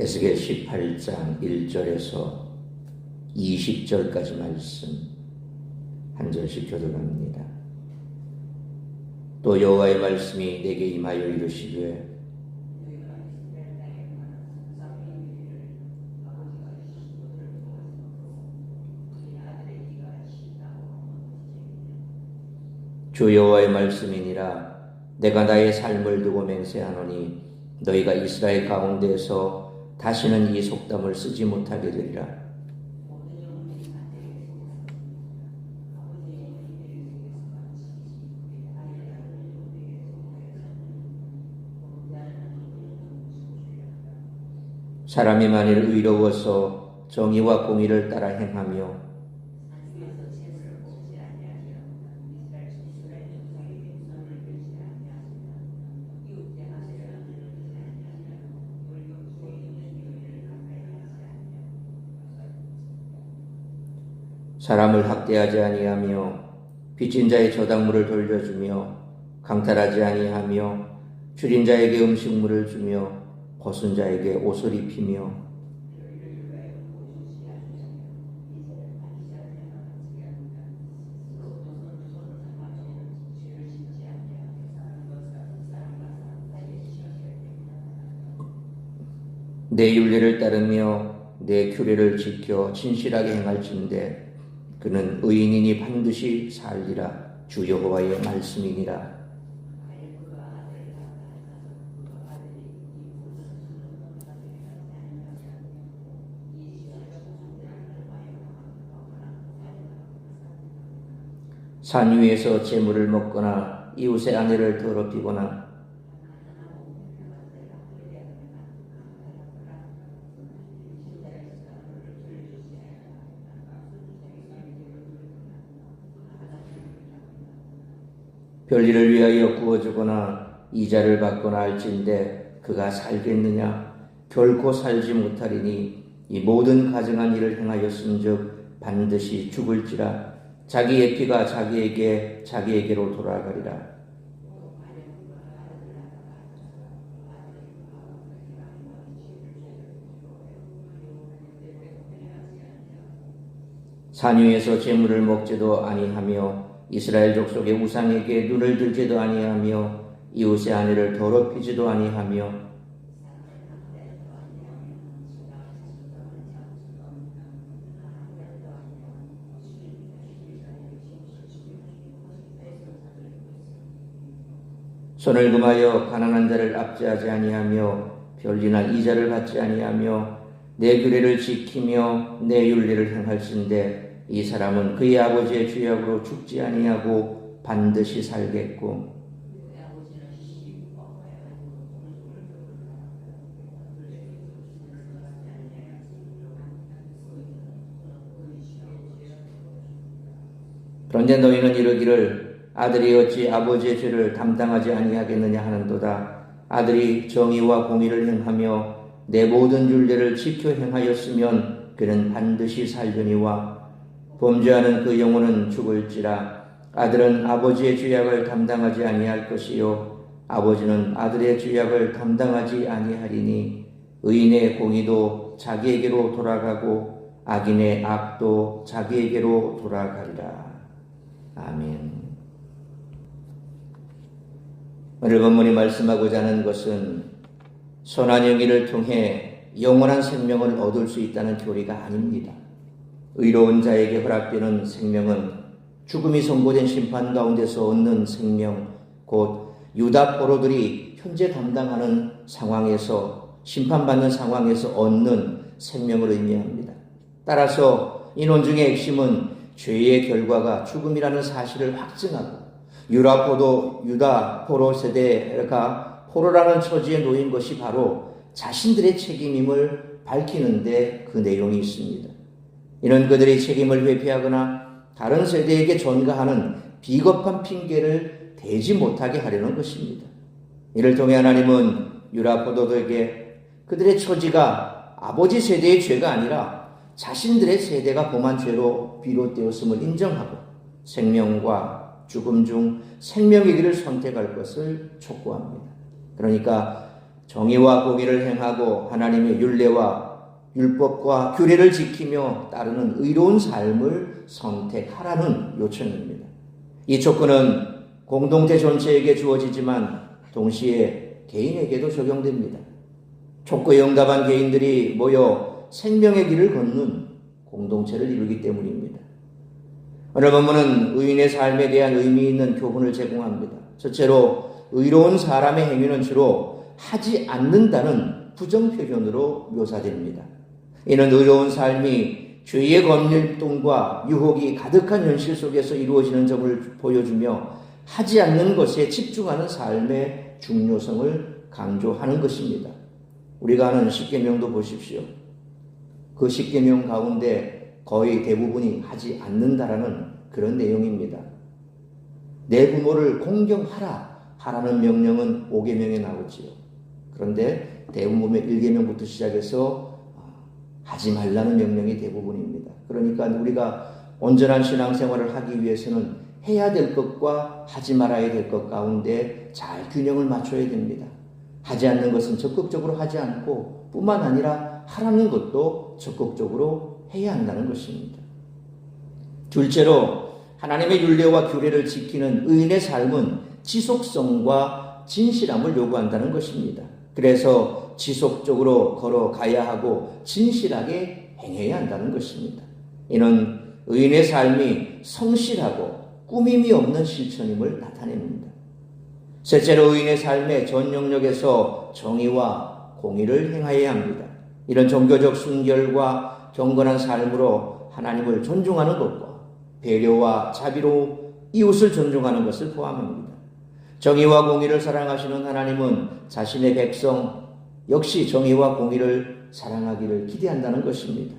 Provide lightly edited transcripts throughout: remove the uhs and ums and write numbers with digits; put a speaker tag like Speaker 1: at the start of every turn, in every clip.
Speaker 1: 에스겔 18장 1절에서 20절까지 말씀 한 절씩 교독합니다. 또 여호와의 말씀이 내게 임하여 이르시되 주 여호와의 말씀이니라. 내가 나의 삶을 두고 맹세하노니 너희가 이스라엘 가운데에서 다시는 이 속담을 쓰지 못하게 되리라. 사람이 만일 의로워서 정의와 공의를 따라 행하며 사람을 학대하지 아니하며 빚진 자의 저당물을 돌려주며 강탈하지 아니하며 줄인 자에게 음식물을 주며 벗은 자에게 옷을 입히며 내 윤리를 따르며 내 규례를 지켜 진실하게 행할진대 그는 의인이니 반드시 살리라. 주 여호와의 말씀이니라. 산 위에서 재물을 먹거나 이웃의 아내를 더럽히거나 별일을 위하여 구워주거나 이자를 받거나 할진대 그가 살겠느냐? 결코 살지 못하리니 이 모든 가증한 일을 행하였은즉 반드시 죽을지라. 자기의 피가 자기에게로 돌아가리라. 산 위에서 재물을 먹지도 아니하며 이스라엘 족속의 우상에게 눈을 들지도 아니하며 이웃의 아내를 더럽히지도 아니하며 손을 금하여 가난한 자를 압제하지 아니하며 별리나 이자를 받지 아니하며 내 규례를 지키며 내 윤리를 행할진대 이 사람은 그의 아버지의 죄악으로 죽지 아니하고 반드시 살겠고 그런데 너희는 이르기를 아들이 어찌 아버지의 죄를 담당하지 아니하겠느냐 하는도다. 아들이 정의와 공의를 행하며 내 모든 율례를 지켜 행하였으면 그는 반드시 살려니와 범죄하는 그 영혼은 죽을지라. 아들은 아버지의 죄악을 담당하지 아니할 것이요 아버지는 아들의 죄악을 담당하지 아니하리니 의인의 공의도 자기에게로 돌아가고 악인의 악도 자기에게로 돌아가리라. 아멘. 오늘 본문이 말씀하고자 하는 것은 선한 행위를 통해 영원한 생명을 얻을 수 있다는 교리가 아닙니다. 의로운 자에게 허락되는 생명은 죽음이 선고된 심판 가운데서 얻는 생명, 곧 유다 포로들이 현재 담당하는 상황에서 심판받는 상황에서 얻는 생명을 의미합니다. 따라서 인원 중의 핵심은 죄의 결과가 죽음이라는 사실을 확증하고 유다 포로 세대가 포로라는 처지에 놓인 것이 바로 자신들의 책임임을 밝히는데 그 내용이 있습니다. 이는 그들의 책임을 회피하거나 다른 세대에게 전가하는 비겁한 핑계를 대지 못하게 하려는 것입니다. 이를 통해 하나님은 유다 포로들에게 그들의 처지가 아버지 세대의 죄가 아니라 자신들의 세대가 범한 죄로 비롯되었음을 인정하고 생명과 죽음 중 생명의 길을 선택할 것을 촉구합니다. 그러니까 정의와 공의를 행하고 하나님의 율례와 율법과 규례를 지키며 따르는 의로운 삶을 선택하라는 요청입니다. 이 조건은 공동체 전체에게 주어지지만 동시에 개인에게도 적용됩니다. 촉구에 응답한 개인들이 모여 생명의 길을 걷는 공동체를 이루기 때문입니다. 오늘 본문은 의인의 삶에 대한 의미 있는 교훈을 제공합니다. 첫째로 의로운 사람의 행위는 주로 하지 않는다는 부정표현으로 묘사됩니다. 이는 의로운 삶이 죄의 검열동과 유혹이 가득한 현실 속에서 이루어지는 점을 보여주며 하지 않는 것에 집중하는 삶의 중요성을 강조하는 것입니다. 우리가 아는 십계명도 보십시오. 그 십계명 가운데 거의 대부분이 하지 않는다라는 그런 내용입니다. 내 부모를 공경하라는 명령은 5계명에 나오지요. 그런데 대부분의 1계명부터 시작해서 하지 말라는 명령이 대부분입니다. 그러니까 우리가 온전한 신앙생활을 하기 위해서는 해야 될 것과 하지 말아야 될 것 가운데 잘 균형을 맞춰야 됩니다. 하지 않는 것은 적극적으로 하지 않고 뿐만 아니라 하라는 것도 적극적으로 해야 한다는 것입니다. 둘째로 하나님의 율례와 규례를 지키는 의인의 삶은 지속성과 진실함을 요구한다는 것입니다. 그래서 지속적으로 걸어가야 하고 진실하게 행해야 한다는 것입니다. 이는 의인의 삶이 성실하고 꾸밈이 없는 실천임을 나타냅니다. 셋째로 의인의 삶의 전 영역에서 정의와 공의를 행하여야 합니다. 이런 종교적 순결과 경건한 삶으로 하나님을 존중하는 것과 배려와 자비로 이웃을 존중하는 것을 포함합니다. 정의와 공의를 사랑하시는 하나님은 자신의 백성 역시 정의와 공의를 사랑하기를 기대한다는 것입니다.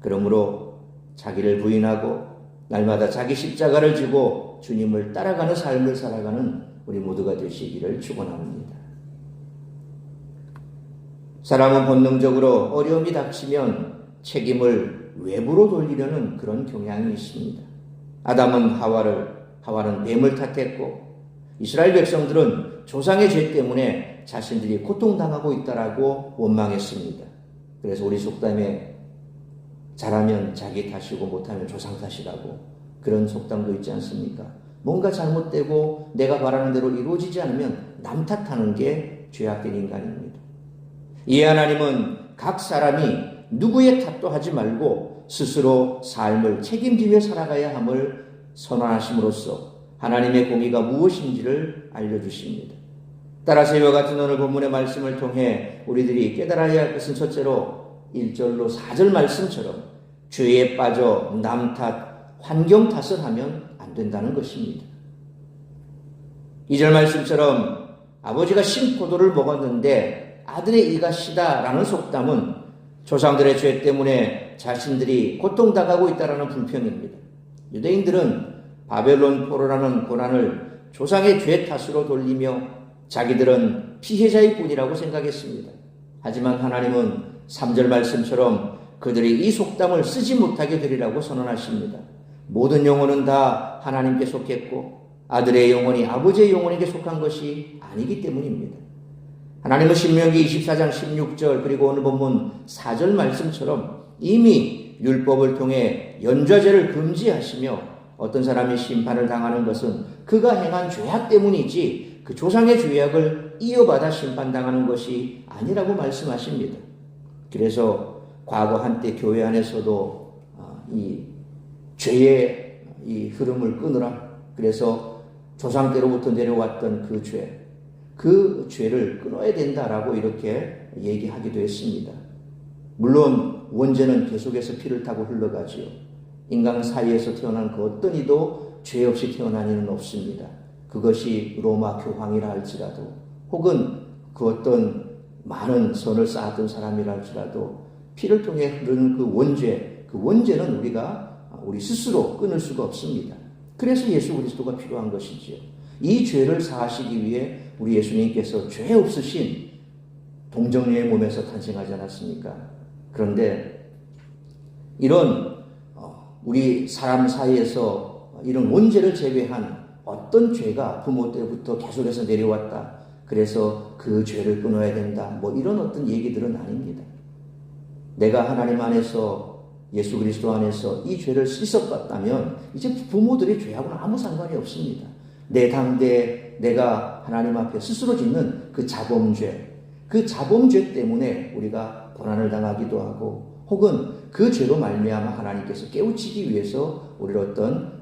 Speaker 1: 그러므로 자기를 부인하고 날마다 자기 십자가를 지고 주님을 따라가는 삶을 살아가는 우리 모두가 되시기를 축원합니다. 사람은 본능적으로 어려움이 닥치면 책임을 외부로 돌리려는 그런 경향이 있습니다. 아담은 하와는 뱀을 탓했고 이스라엘 백성들은 조상의 죄 때문에 자신들이 고통당하고 있다라고 원망했습니다. 그래서 우리 속담에 잘하면 자기 탓이고 못하면 조상 탓이라고 그런 속담도 있지 않습니까? 뭔가 잘못되고 내가 바라는 대로 이루어지지 않으면 남 탓하는 게 죄악된 인간입니다. 이에 하나님은 각 사람이 누구의 탓도 하지 말고 스스로 삶을 책임지며 살아가야 함을 선언하심으로써 하나님의 공의가 무엇인지를 알려주십니다. 따라서 이와 같은 오늘 본문의 말씀을 통해 우리들이 깨달아야 할 것은 첫째로 1절로 4절 말씀처럼 죄에 빠져 남 탓, 환경 탓을 하면 안 된다는 것입니다. 2절 말씀처럼 아버지가 신포도를 먹었는데 아들의 이가 시다라는 속담은 조상들의 죄 때문에 자신들이 고통당하고 있다는 불평입니다. 유대인들은 바벨론 포로라는 고난을 조상의 죄 탓으로 돌리며 자기들은 피해자일 뿐이라고 생각했습니다. 하지만 하나님은 3절 말씀처럼 그들이 이 속담을 쓰지 못하게 되리라고 선언하십니다. 모든 영혼은 다 하나님께 속했고 아들의 영혼이 아버지의 영혼에게 속한 것이 아니기 때문입니다. 하나님은 신명기 24장 16절 그리고 오늘 본문 4절 말씀처럼 이미 율법을 통해 연좌제를 금지하시며 어떤 사람이 심판을 당하는 것은 그가 행한 죄악 때문이지 그 조상의 죄악을 이어받아 심판당하는 것이 아니라고 말씀하십니다. 그래서 과거 한때 교회 안에서도 이 죄의 이 흐름을 끊으라. 그래서 조상 때로부터 내려왔던 그 죄를 끊어야 된다라고 이렇게 얘기하기도 했습니다. 물론 원죄는 계속해서 피를 타고 흘러가지요. 인간 사이에서 태어난 그 어떤 이도 죄 없이 태어난 이는 없습니다. 그것이 로마 교황이라 할지라도 혹은 그 어떤 많은 선을 쌓았던 사람이라 할지라도 피를 통해 흐르는 그 원죄는 우리 스스로 끊을 수가 없습니다. 그래서 예수 그리스도가 필요한 것이지요. 이 죄를 사하시기 위해 우리 예수님께서 죄 없으신 동정녀의 몸에서 탄생하지 않았습니까? 그런데 이런 우리 사람 사이에서 이런 원죄를 제외한 어떤 죄가 부모 때부터 계속해서 내려왔다. 그래서 그 죄를 끊어야 된다. 뭐 이런 어떤 얘기들은 아닙니다. 내가 하나님 안에서 예수 그리스도 안에서 이 죄를 씻어봤다면 이제 부모들의 죄하고는 아무 상관이 없습니다. 내 당대 내가 하나님 앞에 스스로 짓는 그 자범죄, 그 자범죄 때문에 우리가 고난을 당하기도 하고 혹은 그 죄로 말미암아 하나님께서 깨우치기 위해서 우리를 어떤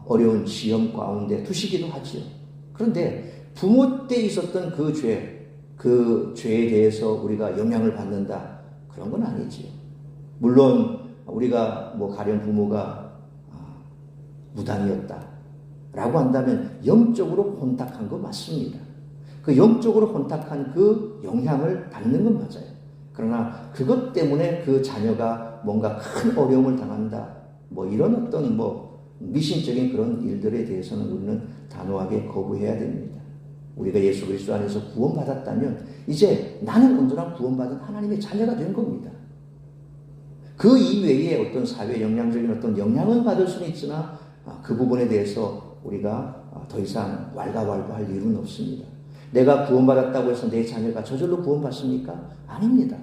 Speaker 1: 어려운 시험 가운데 두시기도 하지요. 그런데 부모 때 있었던 그 죄에 대해서 우리가 영향을 받는다. 그런 건 아니지요. 물론 우리가 가령 부모가 무당이었다 라고 한다면 영적으로 혼탁한 거 맞습니다. 그 영적으로 혼탁한 그 영향을 받는 건 맞아요. 그러나 그것 때문에 그 자녀가 뭔가 큰 어려움을 당한다. 이런 어떤 미신적인 그런 일들에 대해서는 우리는 단호하게 거부해야 됩니다. 우리가 예수 그리스도 안에서 구원받았다면 이제 나는 온전한 구원받은 하나님의 자녀가 된 겁니다. 그 이외에 어떤 사회 영향적인 어떤 영향은 받을 수는 있으나 그 부분에 대해서 우리가 더 이상 왈가왈부할 이유는 없습니다. 내가 구원받았다고 해서 내 자녀가 저절로 구원받습니까? 아닙니다.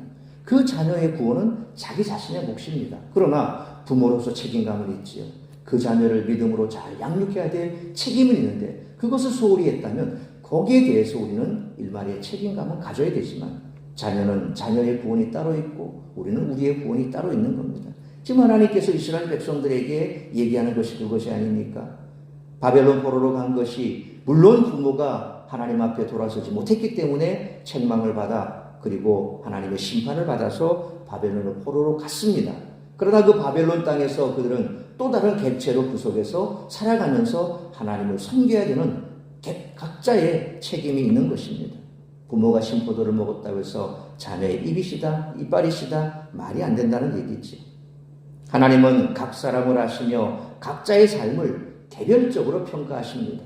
Speaker 1: 그 자녀의 구원은 자기 자신의 몫입니다. 그러나 부모로서 책임감을 있지요. 그 자녀를 믿음으로 잘 양육해야 될 책임은 있는데 그것을 소홀히 했다면 거기에 대해서 우리는 일말의 책임감은 가져야 되지만 자녀는 자녀의 구원이 따로 있고 우리는 우리의 구원이 따로 있는 겁니다. 지금 하나님께서 이스라엘 백성들에게 얘기하는 것이 그것이 아닙니까? 바벨론 포로로 간 것이 물론 부모가 하나님 앞에 돌아서지 못했기 때문에 책망을 받아 그리고 하나님의 심판을 받아서 바벨론의 포로로 갔습니다. 그러나 그 바벨론 땅에서 그들은 또 다른 객체로 그 속에서 살아가면서 하나님을 섬겨야 되는 각자의 책임이 있는 것입니다. 부모가 신포도를 먹었다고 해서 자녀의 입이시다, 이빨이시다 말이 안 된다는 얘기죠. 하나님은 각 사람을 아시며 각자의 삶을 개별적으로 평가하십니다.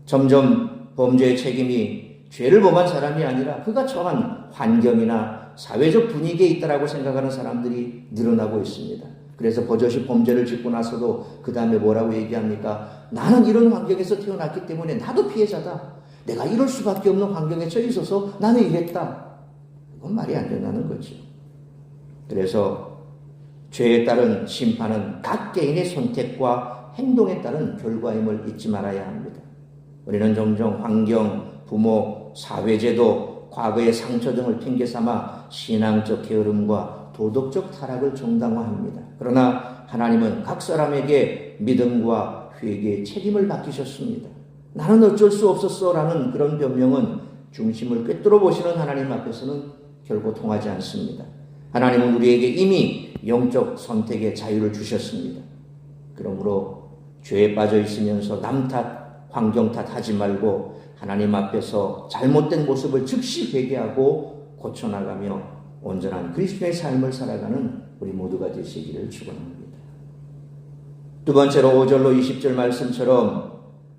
Speaker 1: 점점 범죄의 책임이 죄를 범한 사람이 아니라 그가 처한 환경이나 사회적 분위기에 있다라고 생각하는 사람들이 늘어나고 있습니다. 그래서 버젓이 범죄를 짓고 나서도 그 다음에 뭐라고 얘기합니까? 나는 이런 환경에서 태어났기 때문에 나도 피해자다. 내가 이럴 수밖에 없는 환경에 처해 있어서 나는 이랬다. 그건 말이 안 된다는 거죠. 그래서 죄에 따른 심판은 각 개인의 선택과 행동에 따른 결과임을 잊지 말아야 합니다. 우리는 종종 환경, 부모, 사회제도, 과거의 상처 등을 핑계삼아 신앙적 게으름과 도덕적 타락을 정당화합니다. 그러나 하나님은 각 사람에게 믿음과 회개의 책임을 맡기셨습니다. 나는 어쩔 수 없었어라는 그런 변명은 중심을 꿰뚫어 보시는 하나님 앞에서는 결코 통하지 않습니다. 하나님은 우리에게 이미 영적 선택의 자유를 주셨습니다. 그러므로 죄에 빠져 있으면서 남 탓, 환경 탓하지 말고 하나님 앞에서 잘못된 모습을 즉시 회개하고 고쳐나가며 온전한 그리스도의 삶을 살아가는 우리 모두가 되시기를 축원합니다. 두 번째로 5절로 20절 말씀처럼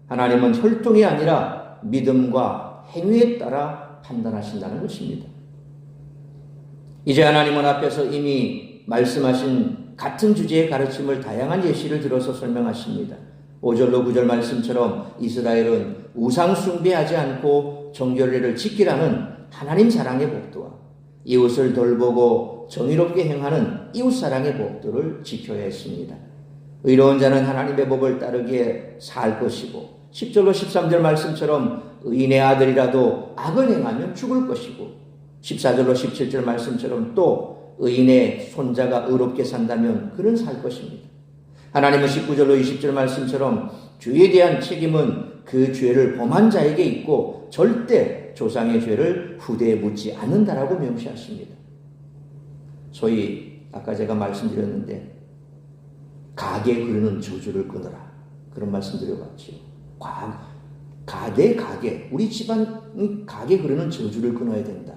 Speaker 1: 하나님은 혈통이 아니라 믿음과 행위에 따라 판단하신다는 것입니다. 이제 하나님은 앞에서 이미 말씀하신 같은 주제의 가르침을 다양한 예시를 들어서 설명하십니다. 5절로 9절 말씀처럼 이스라엘은 우상 숭배하지 않고 정결례를 지키라는 하나님 사랑의 법도와 이웃을 돌보고 정의롭게 행하는 이웃사랑의 법도를 지켜야 했습니다. 의로운 자는 하나님의 법을 따르기에 살 것이고 10절로 13절 말씀처럼 의인의 아들이라도 악을 행하면 죽을 것이고 14절로 17절 말씀처럼 또 의인의 손자가 의롭게 산다면 그는 살 것입니다. 하나님은 19절로 20절 말씀처럼 죄에 대한 책임은 그 죄를 범한 자에게 있고 절대 조상의 죄를 후대에 묻지 않는다라고 명시하십니다. 소위 아까 제가 말씀드렸는데 가게 그르는 저주를 끊어라 그런 말씀 드려봤지요. 가게 우리 집안 가게 그르는 저주를 끊어야 된다.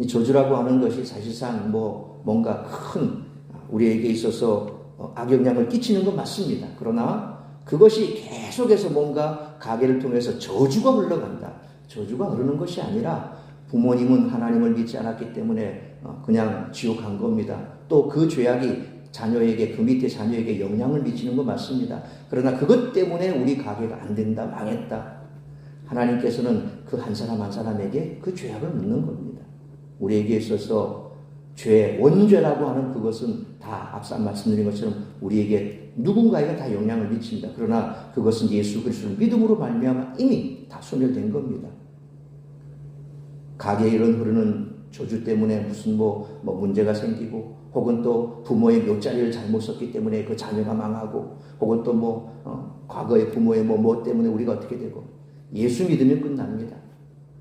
Speaker 1: 이 저주라고 하는 것이 사실상 뭔가 큰 우리에게 있어서 악영향을 끼치는 건 맞습니다. 그러나 그것이 계속해서 뭔가 가게를 통해서 저주가 흘러간다. 저주가 흐르는 것이 아니라 부모님은 하나님을 믿지 않았기 때문에 그냥 지옥 간 겁니다. 또 그 죄악이 자녀에게 그 밑에 자녀에게 영향을 미치는 건 맞습니다. 그러나 그것 때문에 우리 가게가 안 된다, 망했다. 하나님께서는 그 한 사람 한 사람에게 그 죄악을 묻는 겁니다. 우리에게 있어서 죄, 원죄라고 하는 그것은 다 앞서 말씀드린 것처럼 우리에게 누군가에게 다 영향을 미칩니다. 그러나 그것은 예수 그리스도를 믿음으로 말미암아 이미 다 소멸된 겁니다. 가게에 흐르는 저주 때문에 무슨 뭐 문제가 생기고, 혹은 또 부모의 묘자리를 잘못 썼기 때문에 그 자녀가 망하고, 혹은 또 과거의 부모의 뭐 때문에 우리가 어떻게 되고, 예수 믿으면 끝납니다.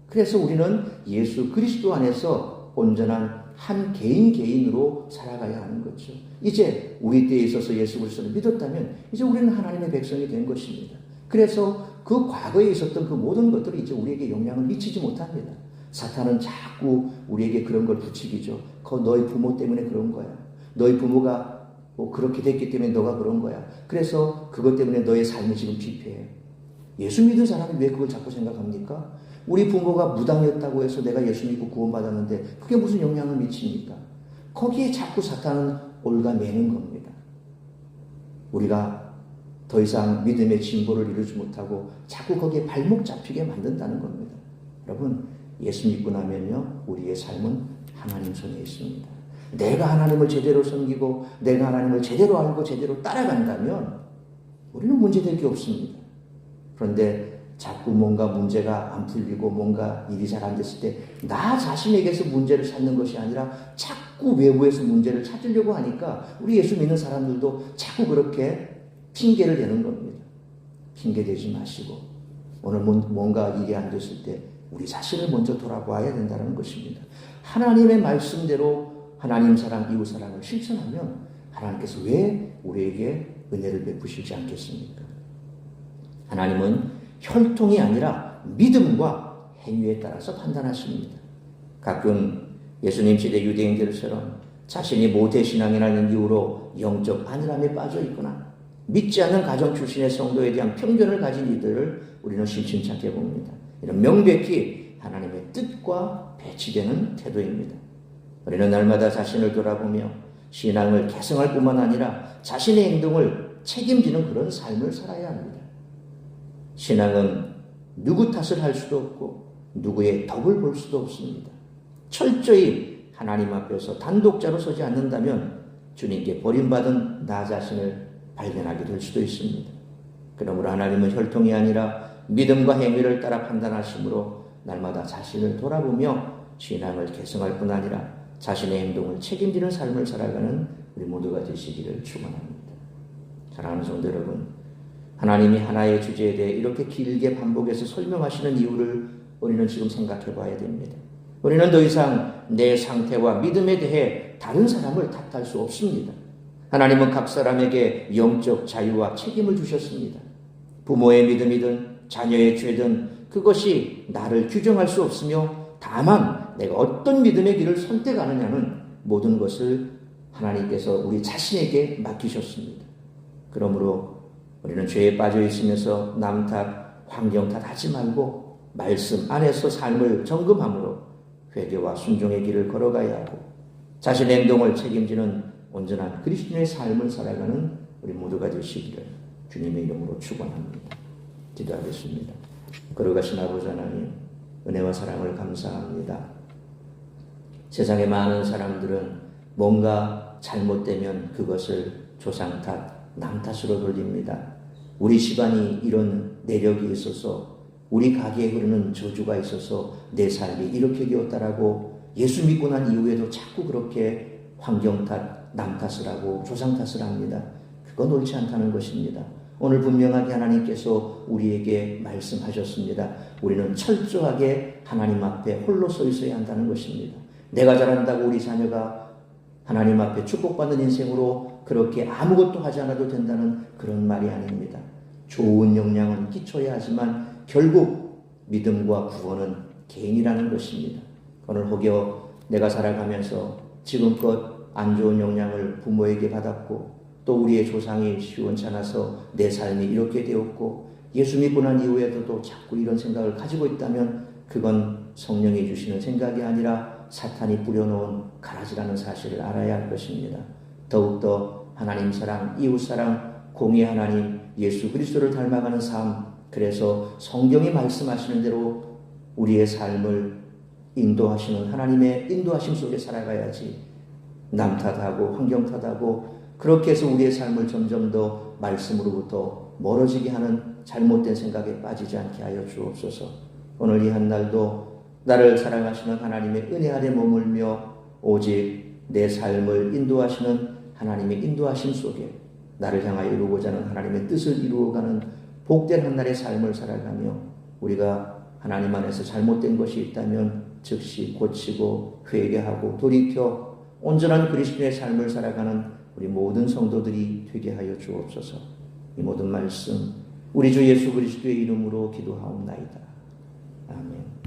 Speaker 1: 그래서 우리는 예수 그리스도 안에서 온전한 한 개인으로 살아가야 하는 거죠. 이제 우리 때에 있어서 예수 그리스도를 믿었다면 이제 우리는 하나님의 백성이 된 것입니다. 그래서 그 과거에 있었던 그 모든 것들이 이제 우리에게 영향을 미치지 못합니다. 사탄은 자꾸 우리에게 그런 걸 부추기죠. 너희 부모 때문에 그런 거야. 너희 부모가 그렇게 됐기 때문에 너가 그런 거야. 그래서 그것 때문에 너의 삶이 지금 피폐해. 예수 믿은 사람이 왜 그걸 자꾸 생각합니까? 우리 부모가 무당이었다고 해서 내가 예수 믿고 구원받았는데 그게 무슨 영향을 미칩니까? 거기에 자꾸 사탄은 올가매는 겁니다. 우리가 더 이상 믿음의 진보를 이루지 못하고 자꾸 거기에 발목 잡히게 만든다는 겁니다. 여러분, 예수 믿고 나면요, 우리의 삶은 하나님 손에 있습니다. 내가 하나님을 제대로 섬기고 내가 하나님을 제대로 알고 제대로 따라간다면 우리는 문제될 게 없습니다. 그런데 자꾸 뭔가 문제가 안 풀리고 뭔가 일이 잘 안 됐을 때 나 자신에게서 문제를 찾는 것이 아니라 자꾸 외부에서 문제를 찾으려고 하니까 우리 예수 믿는 사람들도 자꾸 그렇게 핑계를 대는 겁니다. 핑계 대지 마시고 오늘 뭔가 일이 안 됐을 때 우리 자신을 먼저 돌아봐야 된다는 것입니다. 하나님의 말씀대로 하나님 사랑, 이웃 사랑을 실천하면 하나님께서 왜 우리에게 은혜를 베푸시지 않겠습니까? 하나님은 혈통이 아니라 믿음과 행위에 따라서 판단하십니다. 가끔 예수님 시대 유대인들처럼 자신이 모태신앙이라는 이유로 영적 안일함에 빠져 있거나 믿지 않는 가정 출신의 성도에 대한 편견을 가진 이들을 우리는 심심찮게 봅니다. 이런 명백히 하나님의 뜻과 배치되는 태도입니다. 우리는 날마다 자신을 돌아보며 신앙을 개성할 뿐만 아니라 자신의 행동을 책임지는 그런 삶을 살아야 합니다. 신앙은 누구 탓을 할 수도 없고 누구의 덕을 볼 수도 없습니다. 철저히 하나님 앞에서 단독자로 서지 않는다면 주님께 버림받은 나 자신을 발견하게 될 수도 있습니다. 그러므로 하나님은 혈통이 아니라 믿음과 행위를 따라 판단하심으로 날마다 자신을 돌아보며 신앙을 개성할 뿐 아니라 자신의 행동을 책임지는 삶을 살아가는 우리 모두가 되시기를 축원합니다. 사랑하는 성도 여러분, 하나님이 하나의 주제에 대해 이렇게 길게 반복해서 설명하시는 이유를 우리는 지금 생각해 봐야 됩니다. 우리는 더 이상 내 상태와 믿음에 대해 다른 사람을 탓할 수 없습니다. 하나님은 각 사람에게 영적 자유와 책임을 주셨습니다. 부모의 믿음이든 자녀의 죄든 그것이 나를 규정할 수 없으며 다만 내가 어떤 믿음의 길을 선택하느냐는 모든 것을 하나님께서 우리 자신에게 맡기셨습니다. 그러므로 우리는 죄에 빠져 있으면서 남 탓, 환경 탓 하지 말고 말씀 안에서 삶을 점검함으로 회개와 순종의 길을 걸어가야 하고 자신의 행동을 책임지는 온전한 그리스도인의 삶을 살아가는 우리 모두가 되시기를 주님의 이름으로 축원합니다. 기도하겠습니다. 걸어가신 아버지 하나님, 은혜와 사랑을 감사합니다. 세상의 많은 사람들은 뭔가 잘못되면 그것을 조상 탓, 남 탓으로 돌립니다. 우리 집안이 이런 내력이 있어서, 우리 가게에 흐르는 저주가 있어서 내 삶이 이렇게 되었다라고 예수 믿고 난 이후에도 자꾸 그렇게 환경 탓, 남 탓을 하고 조상 탓을 합니다. 그건 옳지 않다는 것입니다. 오늘 분명하게 하나님께서 우리에게 말씀하셨습니다. 우리는 철저하게 하나님 앞에 홀로 서 있어야 한다는 것입니다. 내가 잘한다고 우리 자녀가 하나님 앞에 축복받는 인생으로 그렇게 아무것도 하지 않아도 된다는 그런 말이 아닙니다. 좋은 영향은 끼쳐야 하지만 결국 믿음과 구원은 개인이라는 것입니다. 오늘 혹여 내가 살아가면서 지금껏 안 좋은 영향을 부모에게 받았고 또 우리의 조상이 시원찮아서 내 삶이 이렇게 되었고 예수 믿고 난 이후에도 또 자꾸 이런 생각을 가지고 있다면 그건 성령이 주시는 생각이 아니라 사탄이 뿌려놓은 가라지라는 사실을 알아야 할 것입니다. 더욱더 하나님 사랑, 이웃 사랑, 공의 하나님, 예수 그리스도를 닮아가는 삶, 그래서 성경이 말씀하시는 대로 우리의 삶을 인도하시는 하나님의 인도하심 속에 살아가야지, 남 탓하고 환경 탓하고 그렇게 해서 우리의 삶을 점점 더 말씀으로부터 멀어지게 하는 잘못된 생각에 빠지지 않게 하여 주옵소서. 오늘 이 한날도 나를 사랑하시는 하나님의 은혜 아래 머물며 오직 내 삶을 인도하시는 하나님의 인도하심 속에 나를 향하여 이루고자 하는 하나님의 뜻을 이루어가는 복된 한날의 삶을 살아가며, 우리가 하나님 안에서 잘못된 것이 있다면 즉시 고치고 회개하고 돌이켜 온전한 그리스도의 삶을 살아가는 우리 모든 성도들이 되게 하여 주옵소서. 이 모든 말씀 우리 주 예수 그리스도의 이름으로 기도하옵나이다. 아멘.